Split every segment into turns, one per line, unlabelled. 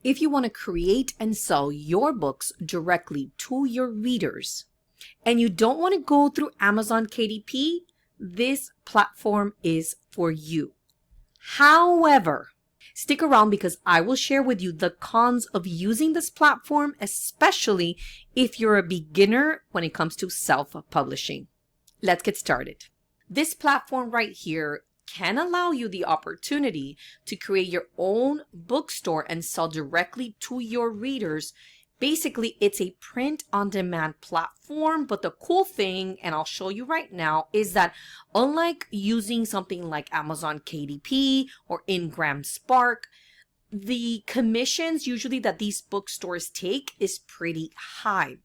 If you want to create and sell your books directly to your readers and you don't want to go through Amazon KDP, this platform is for you. However, stick around because I will share with you the cons of using this platform, especially if you're a beginner when it comes to self-publishing. Let's get started. This platform right here can allow you the opportunity to create your own bookstore and sell directly to your readers. Basically, it's a print-on-demand platform, but the cool thing, and I'll show you right now, is that unlike using something like Amazon KDP or Ingram Spark, the commissions usually that these bookstores take is pretty high,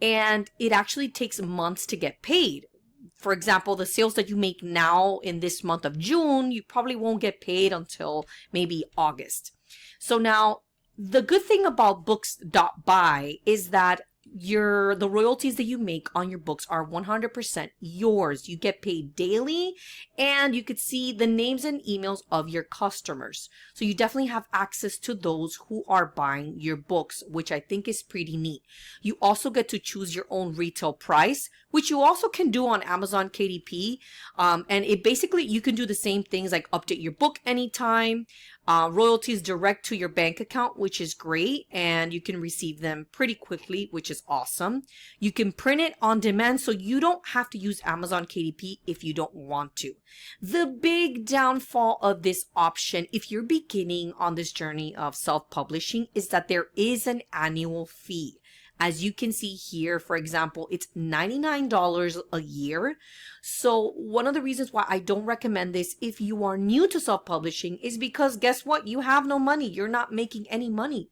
and it actually takes months to get paid. For example, the sales that you make now in this month of June, you probably won't get paid until maybe August. So now, the good thing about Books.by is that the royalties that you make on your books are 100% yours. You get paid daily, and you could see the names and emails of your customers. So you definitely have access to those who are buying your books, which I think is pretty neat. You also get to choose your own retail price, which you also can do on Amazon KDP. And it basically, you can do the same things like update your book anytime, royalties direct to your bank account, which is great, and you can receive them pretty quickly, which is awesome. You can print it on demand, so you don't have to use Amazon KDP if you don't want to. The big downfall of this option, if you're beginning on this journey of self-publishing, is that there is an annual fee. As you can see here, for example, it's $99 a year. So one of the reasons why I don't recommend this if you are new to self-publishing is because guess what? You have no money. You're not making any money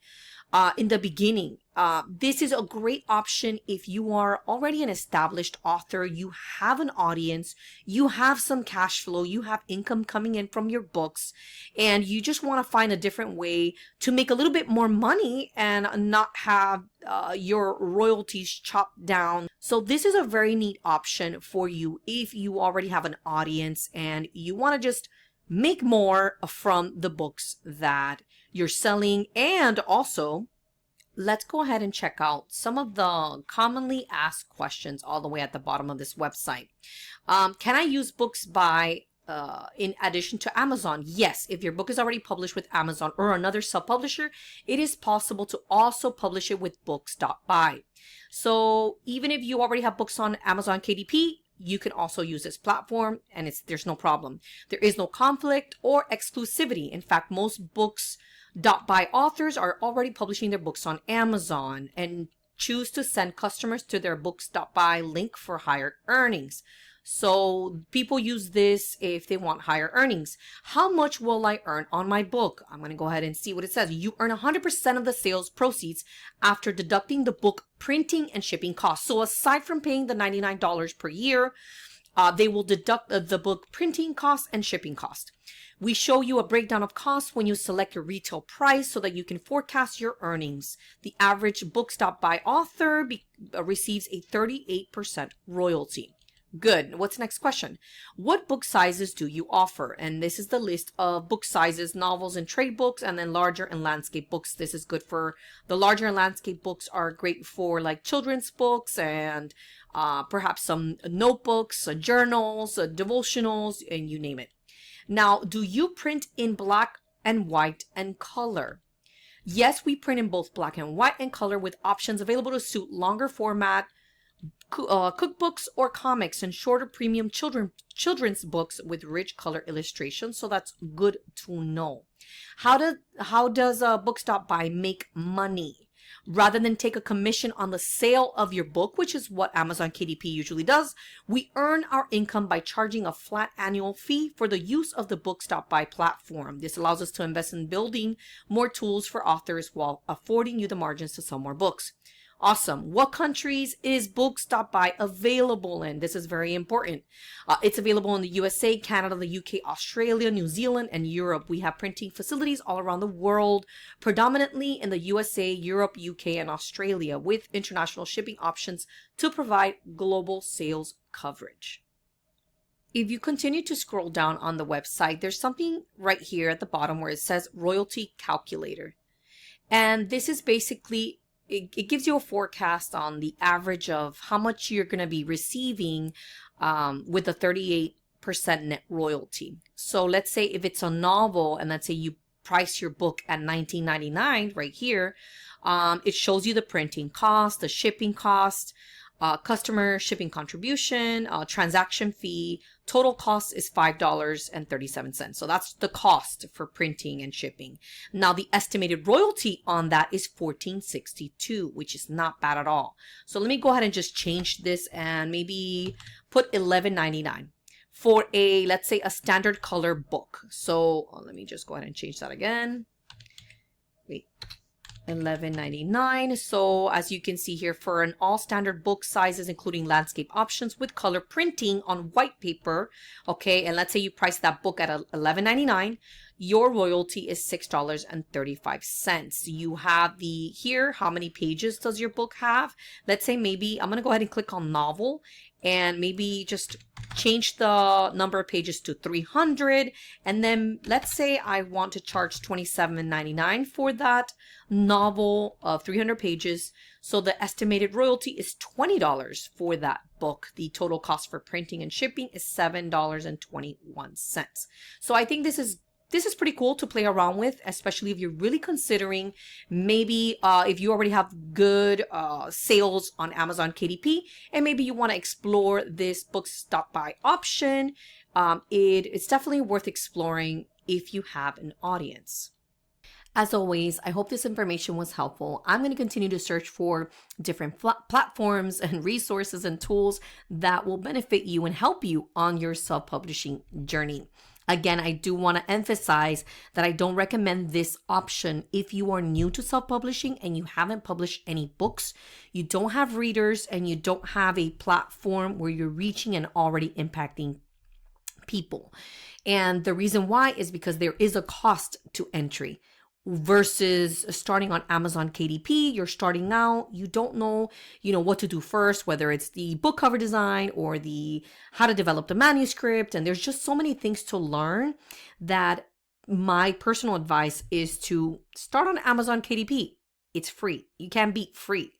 in the beginning. This is a great option if you are already an established author, you have an audience, you have some cash flow, you have income coming in from your books, and you just want to find a different way to make a little bit more money and not have your royalties chopped down. So this is a very neat option for you if you already have an audience and you want to just make more from the books that you're selling. And also, let's go ahead and check out some of the commonly asked questions all the way at the bottom of this website. Can I use Books.by in addition to Amazon? Yes, if your book is already published with Amazon or another self-publisher, it is possible to also publish it with Books.by. So even if you already have books on Amazon KDP, you can also use this platform, and there's no problem. There is no conflict or exclusivity. In fact, most Books.by authors are already publishing their books on Amazon and choose to send customers to their Books.by link for higher earnings. So people use this if they want higher earnings. How much will I earn on my book? I'm going to go ahead and see what it says. You earn 100% of the sales proceeds after deducting the book printing and shipping costs. So aside from paying the $99 per year, they will deduct the book printing costs and shipping costs. We show you a breakdown of costs when you select your retail price so that you can forecast your earnings. The average Books.by author receives a 38% royalty. Good. What's the next question? What book sizes do you offer? And this is the list of book sizes: novels and trade books, and then larger and landscape books. This is good for the larger and landscape books are great for like children's books and perhaps some notebooks, journals, devotionals, and you name it. Now, do you print in black and white and color? Yes, we print in both black and white and color with options available to suit longer format cookbooks or comics and shorter premium children's books with rich color illustrations. So that's good to know. How does Books.by make money? Rather than take a commission on the sale of your book, which is what Amazon KDP usually does, we earn our income by charging a flat annual fee for the use of the Books.by platform. This allows us to invest in building more tools for authors while affording you the margins to sell more books. Awesome. What countries is Books.by available in? This is very important. It's available in the USA, Canada, the UK, Australia, New Zealand, and Europe. We have printing facilities all around the world, predominantly in the USA, Europe, UK, and Australia, with international shipping options to provide global sales coverage. If you continue to scroll down on the website, there's something right here at the bottom where it says Royalty Calculator. And this is basically, it gives you a forecast on the average of how much you're going to be receiving with a 38% net royalty. So let's say if it's a novel, and let's say you price your book at $19.99 right here, it shows you the printing cost, the shipping cost, customer shipping contribution, transaction fee. Total cost is $5.37. So that's the cost for printing and shipping. Now the estimated royalty on that is $14.62, which is not bad at all. So let me go ahead and just change this and maybe put $11.99 for a, let's say, a standard color book. So let me just go ahead and change that again. Wait. $11.99. So as you can see here, for an all standard book sizes, including landscape options with color printing on white paper, okay, and let's say you price that book at $11.99, your royalty is $6.35. You have the here, how many pages does your book have? Let's say maybe I'm going to go ahead and click on novel and maybe just change the number of pages to 300. And then let's say I want to charge $27.99 for that novel of 300 pages. So the estimated royalty is $20 for that book. The total cost for printing and shipping is $7.21. So I think this is pretty cool to play around with, especially if you're really considering maybe if you already have good sales on Amazon KDP and maybe you want to explore this Books.by option. It's definitely worth exploring if you have an audience. As always, I hope this information was helpful. I'm going to continue to search for different platforms and resources and tools that will benefit you and help you on your self-publishing journey. Again, I do want to emphasize that I don't recommend this option if you are new to self-publishing and you haven't published any books, you don't have readers, and you don't have a platform where you're reaching and already impacting people. And the reason why is because there is a cost to entry. Versus starting on Amazon KDP, you're starting out, you don't know, what to do first, whether it's the book cover design or the how to develop the manuscript. And there's just so many things to learn that my personal advice is to start on Amazon KDP. It's free. You can't beat free.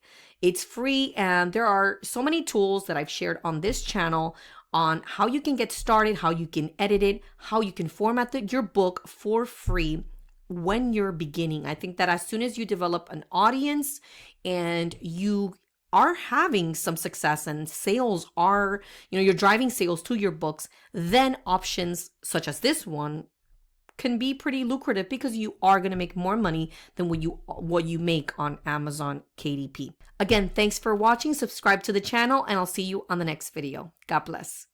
It's free. And there are so many tools that I've shared on this channel on how you can get started, how you can edit it, how you can format your book for free when you're beginning. I think that as soon as you develop an audience and you are having some success and sales are, you're driving sales to your books, then options such as this one can be pretty lucrative because you are going to make more money than what you make on Amazon KDP. Again, thanks for watching. Subscribe to the channel and I'll see you on the next video. God bless.